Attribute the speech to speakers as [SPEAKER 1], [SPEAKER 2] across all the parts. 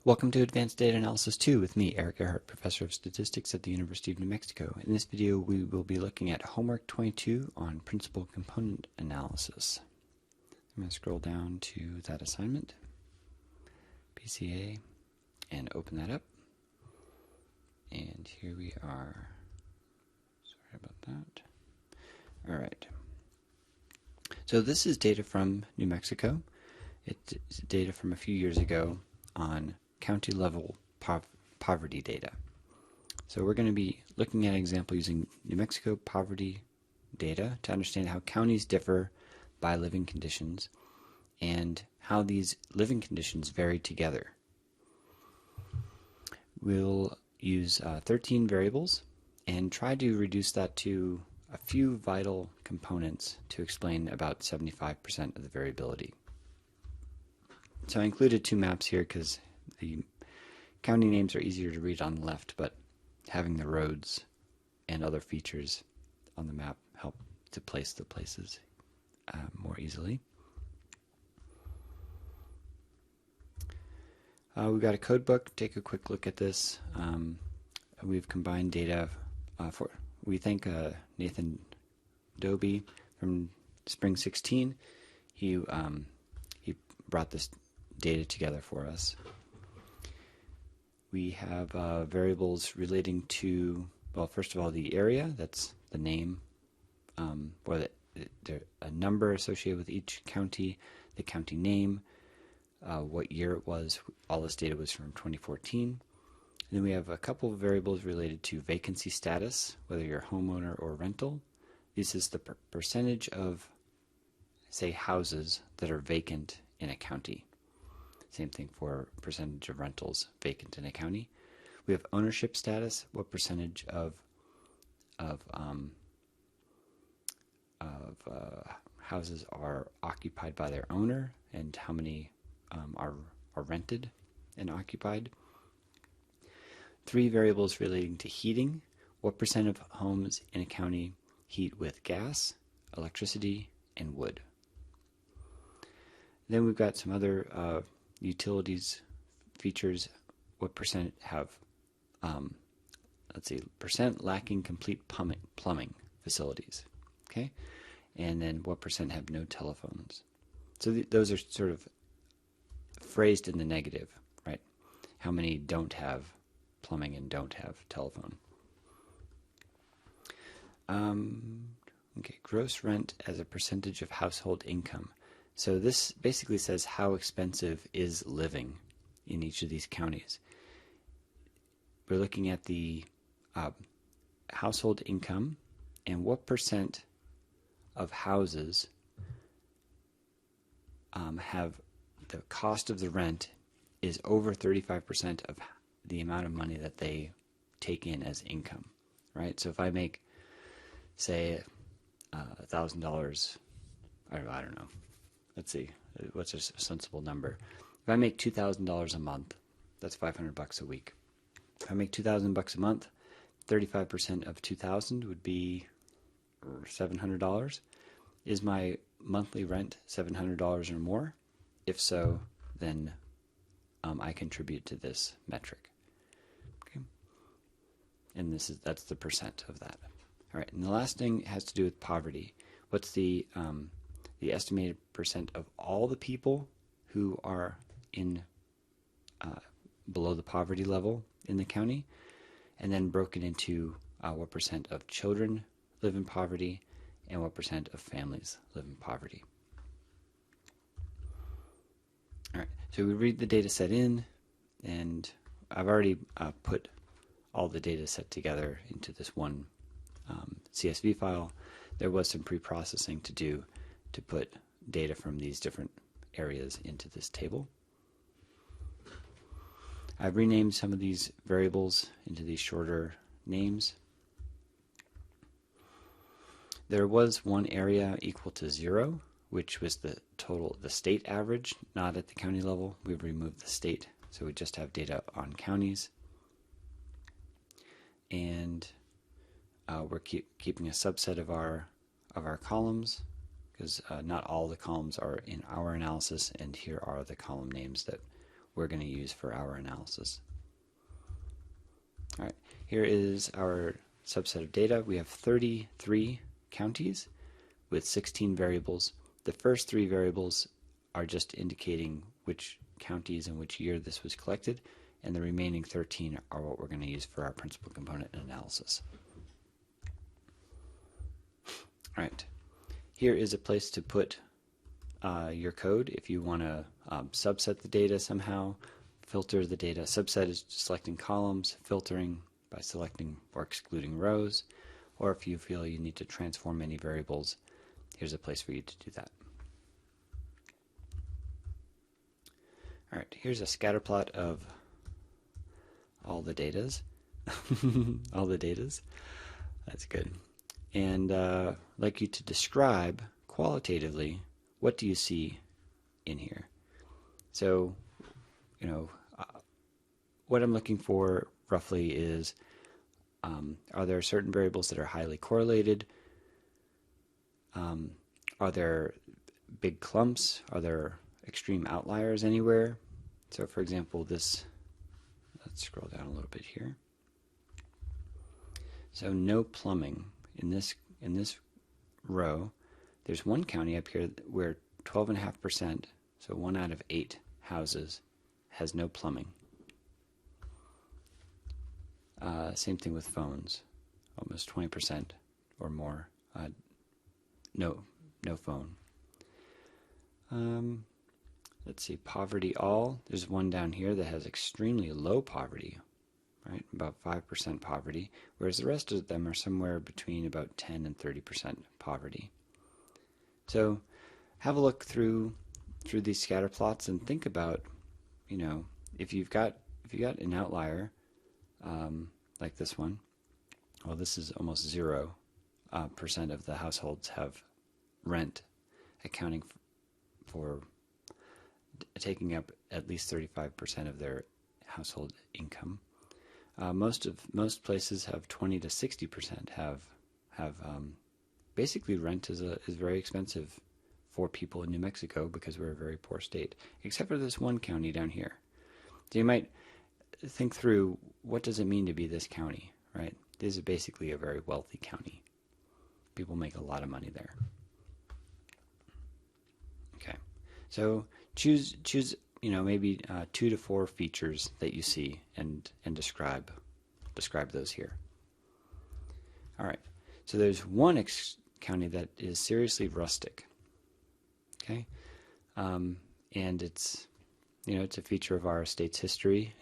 [SPEAKER 1] Welcome to Advanced Data Analysis 2 with me, Erik Erhardt, Professor of Statistics at the University of New Mexico. In this video, we will be looking at Homework 22 on Principal Component Analysis. I'm going to scroll down to that assignment, PCA, and open that up. And here we are. Sorry about that. All right. So this is data from New Mexico. It's data from a few years ago on county level poverty data. So we're going to be looking at an example using New Mexico poverty data to understand how counties differ by living conditions and how these living conditions vary together. We'll use 13 variables and try to reduce that to a few vital components to explain about 75% of the variability. So I included two maps here because the county names are easier to read on the left, but having the roads and other features on the map help to place the places more easily. We've got a codebook. Take a quick look at this. We've combined data we thank Nathan Doby from Spring 16. He brought this data together for us. We have variables relating to, well, first of all, the area, that's the name, or a number associated with each county, the county name, what year it was. All this data was from 2014. And then we have a couple of variables related to vacancy status, whether you're homeowner or rental. This is the percentage of, say, houses that are vacant in a county. Same thing for percentage of rentals vacant in a county. We have ownership status, what percentage of houses are occupied by their owner, and how many are rented and occupied. 3 variables relating to heating, what percent of homes in a county heat with gas, electricity, and wood. Then we've got some other utilities features, what percent have, percent lacking complete plumbing facilities, okay? And then what percent have no telephones. So those are sort of phrased in the negative, right? How many don't have plumbing and don't have telephone. Okay, gross rent as a percentage of household income. So this basically says how expensive is living in each of these counties. We're looking at the household income and what percent of houses have the cost of the rent is over 35% of the amount of money that they take in as income, right? So if I make, say, $1,000, I don't know. Let's see, what's a sensible number? If I make $2,000 a month, that's $500 a week. If I make $2,000 a month, 35% of $2,000 would be $700. Is my monthly rent $700 or more? If so, then I contribute to this metric. Okay, and that's the percent of that. All right, and the last thing has to do with poverty. What's the estimated percent of all the people who are in below the poverty level in the county, and then broken into what percent of children live in poverty and what percent of families live in poverty. All right, so we read the data set in, and I've already put all the data set together into this one CSV file. There was some pre-processing to do to put data from these different areas into this table. I've renamed some of these variables into these shorter names. There was one area equal to 0, which was the state average, not at the county level. We've removed the state, so we just have data on counties. And we're keeping a subset of our columns, because not all the columns are in our analysis, and here are the column names that we're going to use for our analysis. All right, here is our subset of data. We have 33 counties with 16 variables. The first 3 variables are just indicating which counties and which year this was collected, and the remaining 13 are what we're going to use for our principal component analysis. All right, here is a place to put your code if you want to subset the data somehow, filter the data. Subset is selecting columns, filtering by selecting or excluding rows, or if you feel you need to transform any variables, here's a place for you to do that. All right, here's a scatterplot of all the datas. All the datas. That's good. And I'd like you to describe qualitatively, what do you see in here? So, what I'm looking for roughly is, are there certain variables that are highly correlated? Are there big clumps? Are there extreme outliers anywhere? So for example, let's scroll down a little bit here. So no plumbing in this row. There's one county up here where 12.5%, so 1 out of 8 houses, has no plumbing. Same thing with phones, almost 20% or more. No phone. Let's see, poverty all. There's one down here that has extremely low poverty, right? About 5% poverty, whereas the rest of them are somewhere between about 10 and 30% poverty. So have a look through these scatter plots and think about, if you got an outlier like this one. Well, this is almost 0% of the households have rent, accounting for taking up at least 35% of their household income. Most places have 20 to 60% have basically rent is very expensive for people in New Mexico because we're a very poor state, except for this one county down here. So you might think through, what does it mean to be this county, right? This is basically a very wealthy county. People make a lot of money there. Okay, so choose maybe 2 to 4 features that you see and describe those here. All right, so there's one county that is seriously rustic. Okay, and it's it's a feature of our state's history,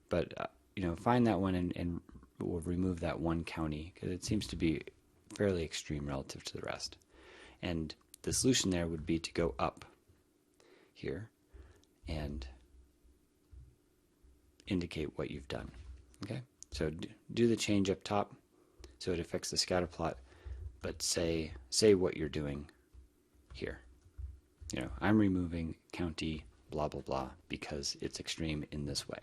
[SPEAKER 1] but find that one and we'll remove that one county because it seems to be fairly extreme relative to the rest. And the solution there would be to go up here and indicate what you've done. Okay, so do the change up top so it affects the scatter plot, but say what you're doing here. I'm removing county blah blah blah because it's extreme in this way.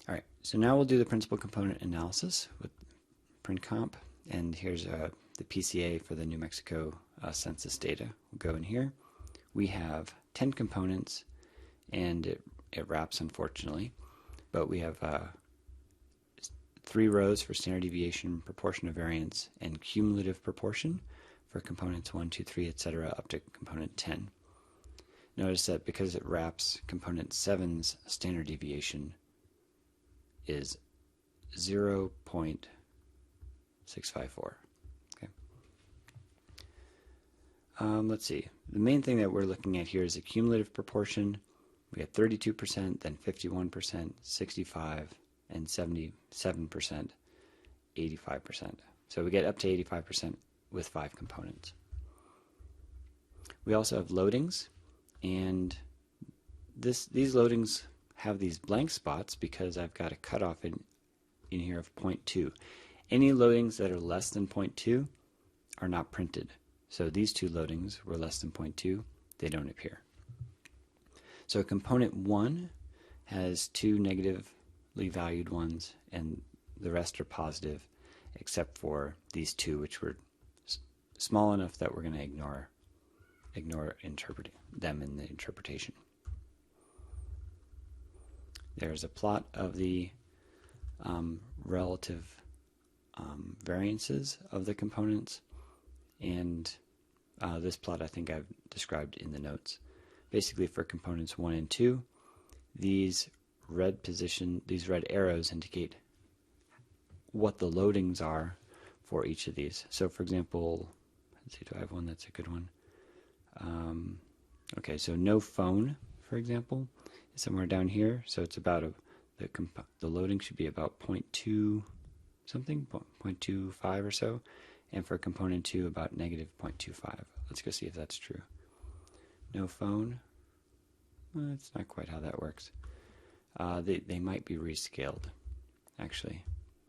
[SPEAKER 1] All right, so now we'll do the principal component analysis with print comp, and here's the PCA for the New Mexico census data. We'll go in here. We have 10 components, and it wraps, unfortunately, but we have 3 rows for standard deviation, proportion of variance, and cumulative proportion for components 1, 2, 3, etc. up to component 10. Notice that because it wraps, component 7's standard deviation is 0.654. Okay. Let's see. The main thing that we're looking at here is the cumulative proportion. We have 32%, then 51%, 65%, and 77%, 85%. So we get up to 85% with 5 components. We also have loadings, and these loadings have these blank spots because I've got a cutoff in here of 0.2. Any loadings that are less than 0.2 are not printed. So these 2 loadings were less than 0.2, they don't appear. So component 1 has 2 negatively valued ones, and the rest are positive, except for these 2, which were small enough that we're going to ignore ignore them in the interpretation. There's a plot of the relative variances of the components, and this plot I think I've described in the notes. Basically, for components 1 and 2, these red arrows indicate what the loadings are for each of these. So for example, let's see, do I have one that's a good one? Okay, so no phone, for example, is somewhere down here. So it's about the loading should be about 0.2 something, 0.25 or so. And for component 2, about negative 0.25. Let's go see if that's true. No phone. Well, that's not quite how that works. They might be rescaled, actually,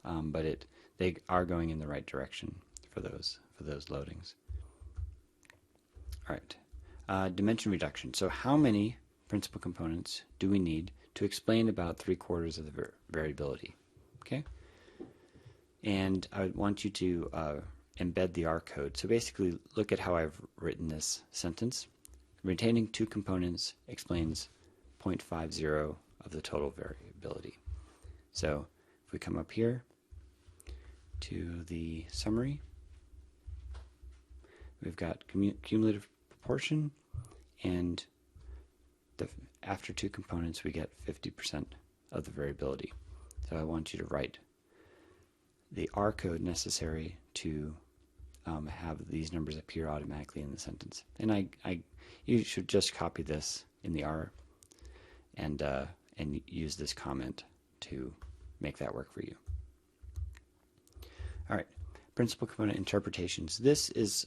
[SPEAKER 1] but they are going in the right direction for those loadings. All right, dimension reduction. So how many principal components do we need to explain about 3/4 of the variability? Okay, and I want you to embed the R code. So basically, look at how I've written this sentence. Retaining 2 components explains 0.50 of the total variability. So if we come up here to the summary, we've got cumulative proportion, and after 2 components we get 50% of the variability. So I want you to write the R code necessary to have these numbers appear automatically in the sentence. And you should just copy this in the R and use this comment to make that work for you. All right, principal component interpretations. This is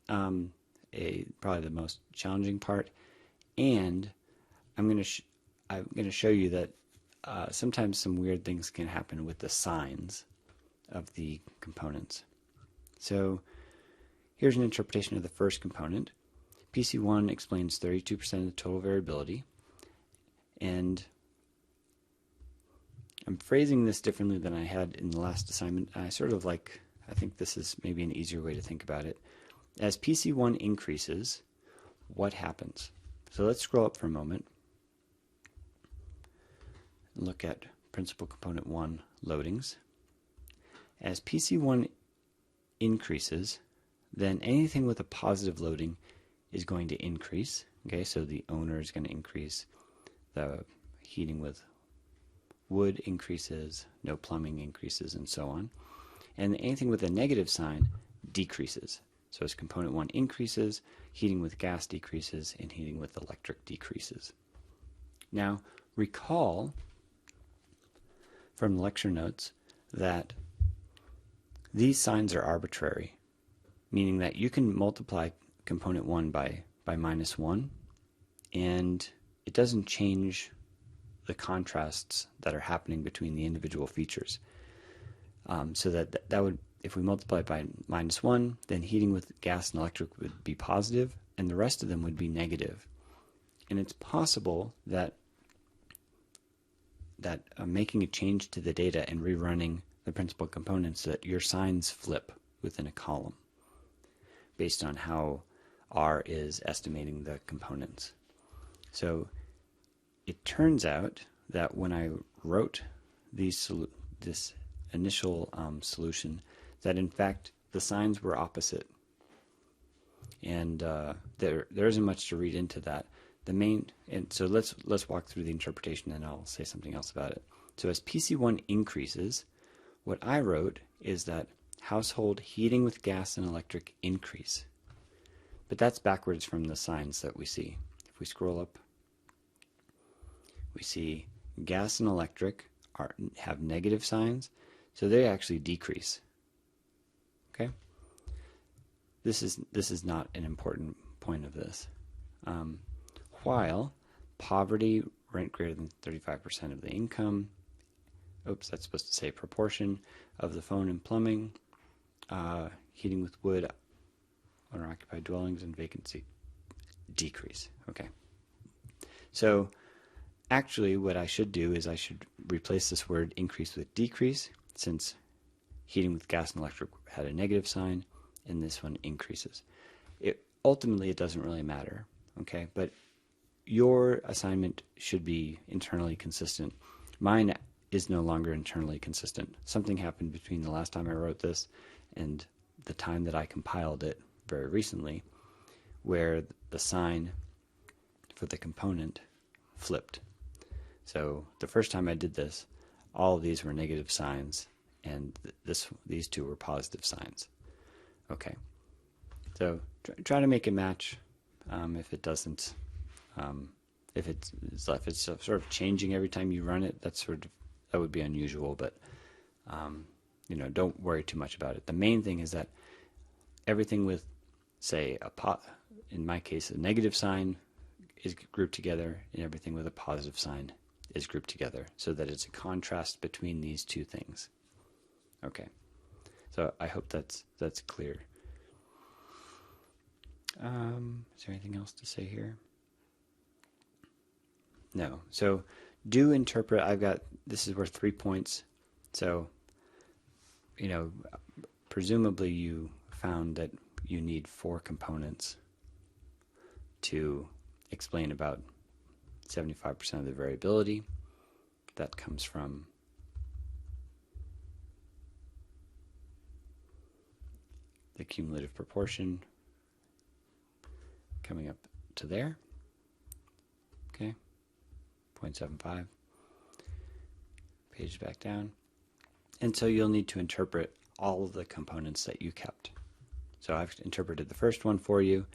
[SPEAKER 1] probably the most challenging part, and I'm going to show you that sometimes some weird things can happen with the signs of the components. So here's an interpretation of the first component. PC1 explains 32% of the total variability, and I'm phrasing this differently than I had in the last assignment. I think this is maybe an easier way to think about it. As PC1 increases, what happens? So let's scroll up for a moment and look at principal component 1 loadings. As PC1 increases, then anything with a positive loading is going to increase. Okay, so the owner is going to increase, the heating with wood increases, no plumbing increases, and so on. And anything with a negative sign decreases. So as component 1 increases, heating with gas decreases, and heating with electric decreases. Now, recall from the lecture notes that these signs are arbitrary, meaning that you can multiply component 1 by -1, and it doesn't change the contrasts that are happening between the individual features. So that would, if we multiply by -1, then heating with gas and electric would be positive, and the rest of them would be negative. And it's possible that making a change to the data and rerunning the principal components, that your signs flip within a column based on how R is estimating the components. So it turns out that when I wrote this initial solution, that in fact the signs were opposite, and there isn't much to read into that. So let's walk through the interpretation, and I'll say something else about it. So as PC1 increases, what I wrote is that household heating with gas and electric increase, but that's backwards from the signs that we see. If we scroll up, we see gas and electric have negative signs, so they actually decrease. Okay, this is not an important point of this. While poverty, rent greater than 35% of the income, oops, that's supposed to say proportion of the phone and plumbing, heating with wood, owner-occupied dwellings, and vacancy decrease. Okay, so actually what I should do is I should replace this word increase with decrease, since heating with gas and electric had a negative sign, and this one increases. ultimately it doesn't really matter, okay? But your assignment should be internally consistent. Mine is no longer internally consistent. Something happened between the last time I wrote this and the time that I compiled it very recently, where the sign for the component flipped. So the first time I did this, all of these were negative signs, and these two were positive signs. Okay, so try to make it match. If it doesn't, if it's sort of changing every time you run it, that would be unusual. But don't worry too much about it. The main thing is that everything with, say, in my case, a negative sign is grouped together, and everything with a positive sign is grouped together, so that it's a contrast between these two things. Okay, so I hope that's clear. Is there anything else to say here? No. So do interpret. This is worth 3 points. So, presumably you found that you need 4 components to explain about 75% of the variability. That comes from the cumulative proportion coming up to there. Okay, 0.75. Page back down. And so you'll need to interpret all of the components that you kept. So I've interpreted the first one for you.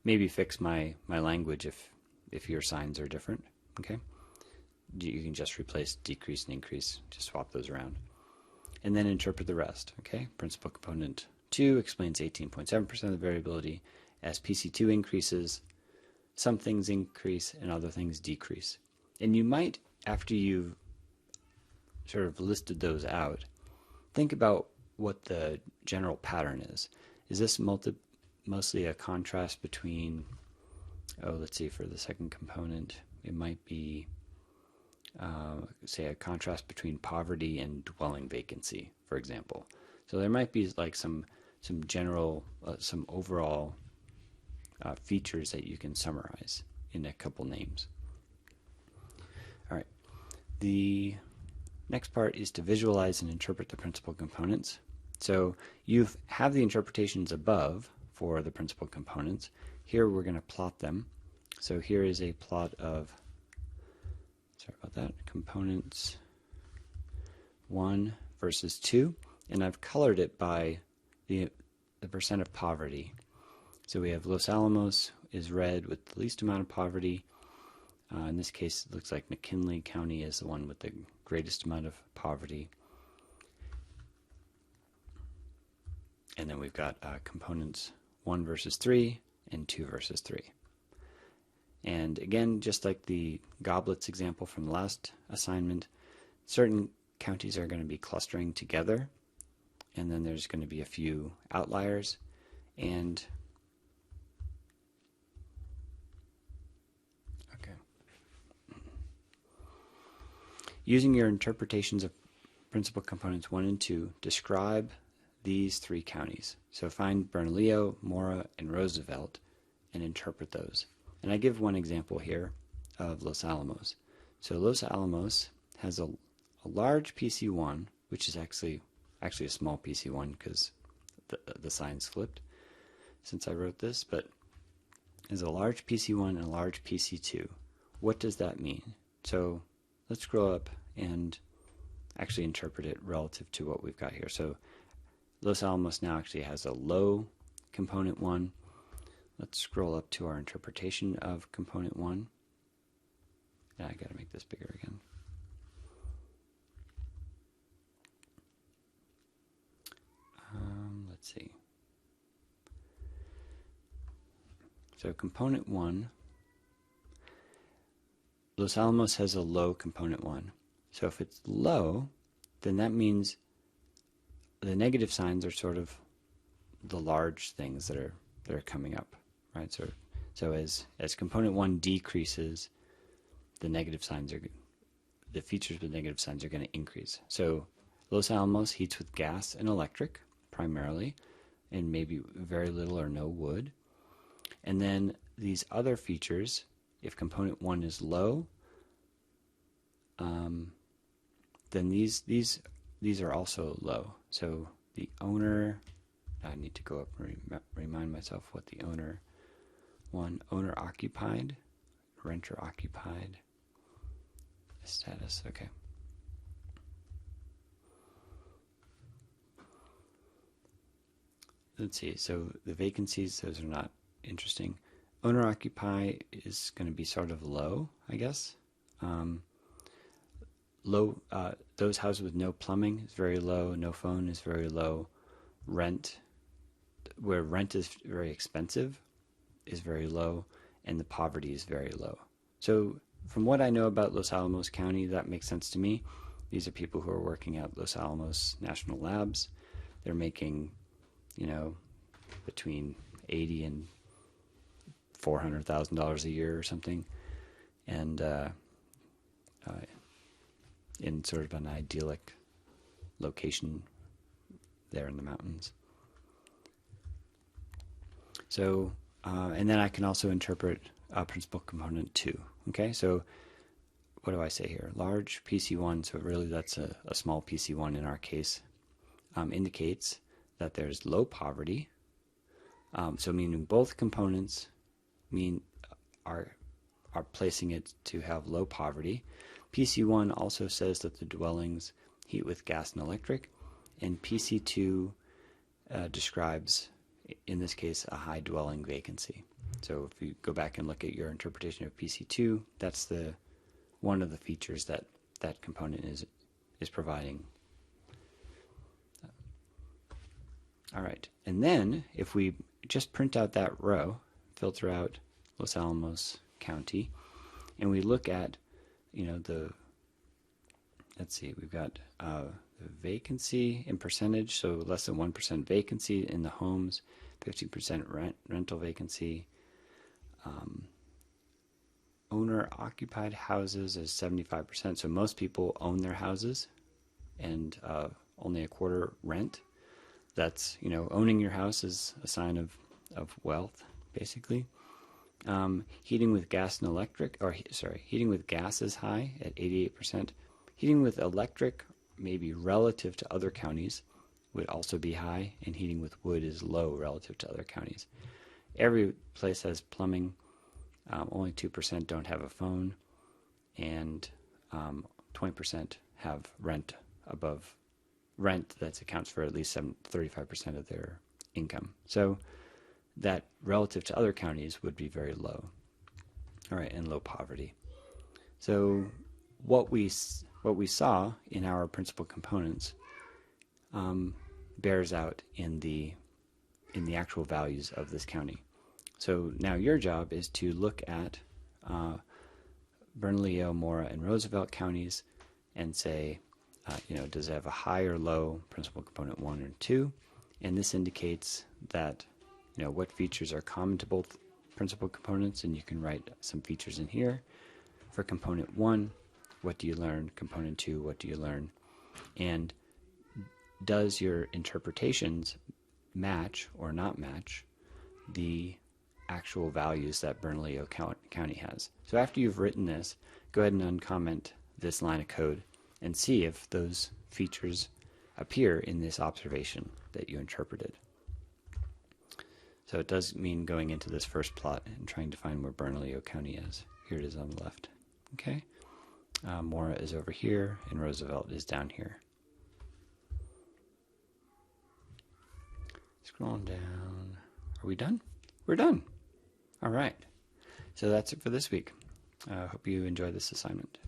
[SPEAKER 1] Maybe fix my language if your signs are different. Okay, you can just replace decrease and increase, just swap those around. And then interpret the rest. Okay, principal component 2 explains 18.7% of the variability. As PC2 increases, some things increase and other things decrease. And you might, after you've sort of listed those out, think about what the general pattern is. Is this mostly a contrast between, let's see, for the second component, it might be, say, a contrast between poverty and dwelling vacancy, for example. So there might be like some general, some overall features that you can summarize in a couple names. All right. The next part is to visualize and interpret the principal components. So you have the interpretations above for the principal components. Here we're going to plot them. So here is a plot of, components 1 versus 2, and I've colored it by the percent of poverty. So we have Los Alamos is red with the least amount of poverty. In this case, it looks like McKinley County is the one with the greatest amount of poverty. And then we've got components 1 versus 3 and 2 versus 3. And again, just like the goblets example from the last assignment, certain counties are going to be clustering together, and then there's going to be a few outliers. And using your interpretations of principal components 1 and 2, describe these 3 counties. So find Bernalillo, Mora, and Roosevelt and interpret those. And I give one example here of Los Alamos. So Los Alamos has a large PC1, which is actually a small PC1 because the sign's flipped since I wrote this, but is a large PC1 and a large PC2. What does that mean? So let's scroll up and actually interpret it relative to what we've got here. So Los Alamos now actually has a low component 1. Let's scroll up to our interpretation of component 1. Yeah, I got to make this bigger again. Let's see. So component 1, Los Alamos has a low component 1. So if it's low, then that means the negative signs are sort of the large things that are coming up, right? So as component 1 decreases, the features with negative signs are going to increase. So Los Alamos heats with gas and electric primarily, and maybe very little or no wood. And then these other features, if component 1 is low, then these are also low. So the owner, I need to go up and remind myself what the owner occupied, renter occupied status. Okay. Let's see. So the vacancies, those are not interesting. Owner occupy is going to be sort of low, I guess. Low. Those houses with no plumbing is very low. No phone is very low. Rent, where rent is very expensive, is very low, and the poverty is very low. So from what I know about Los Alamos County, that makes sense to me. These are people who are working at Los Alamos National Labs. They're making, between $80,000 and $400,000 a year or something, and in sort of an idyllic location there in the mountains. So, and then I can also interpret principal component 2. Okay, so what do I say here? Large PC1, so really that's a small PC1 in our case, indicates that there's low poverty. So meaning both components are placing it to have low poverty. PC1 also says that the dwellings heat with gas and electric, and PC2 describes, in this case, a high dwelling vacancy. So if you go back and look at your interpretation of PC2, that's one of the features that component is providing. All right, and then if we just print out that row, filter out Los Alamos County, and we look at, let's see, we've got the vacancy in percentage, so less than 1% vacancy in the homes, 50% rental vacancy. Owner-occupied houses is 75%, so most people own their houses, and only a quarter rent. That's, owning your house is a sign of wealth, basically. Heating with gas and electric, heating with gas is high at 88%. Heating with electric, maybe relative to other counties, would also be high, and heating with wood is low relative to other counties. Every place has plumbing. Only 2% don't have a phone, and 20% have rent that accounts for at least 35% of their income. So that relative to other counties would be very low. All right, and low poverty. So what we saw in our principal components bears out in the actual values of this county. So now your job is to look at Bernalillo, Mora, and Roosevelt counties and say, does it have a high or low principal component 1 or 2? And this indicates that, what features are common to both principal components, and you can write some features in here. For component 1, what do you learn? Component 2, what do you learn? And does your interpretations match or not match the actual values that Bernalillo County has? So after you've written this, go ahead and uncomment this line of code and see if those features appear in this observation that you interpreted. So it does mean going into this first plot and trying to find where Bernalillo County is. Here it is on the left. Okay, Mora is over here, and Roosevelt is down here. Scrolling down. Are we done? We're done. All right. So that's it for this week. I hope you enjoy this assignment.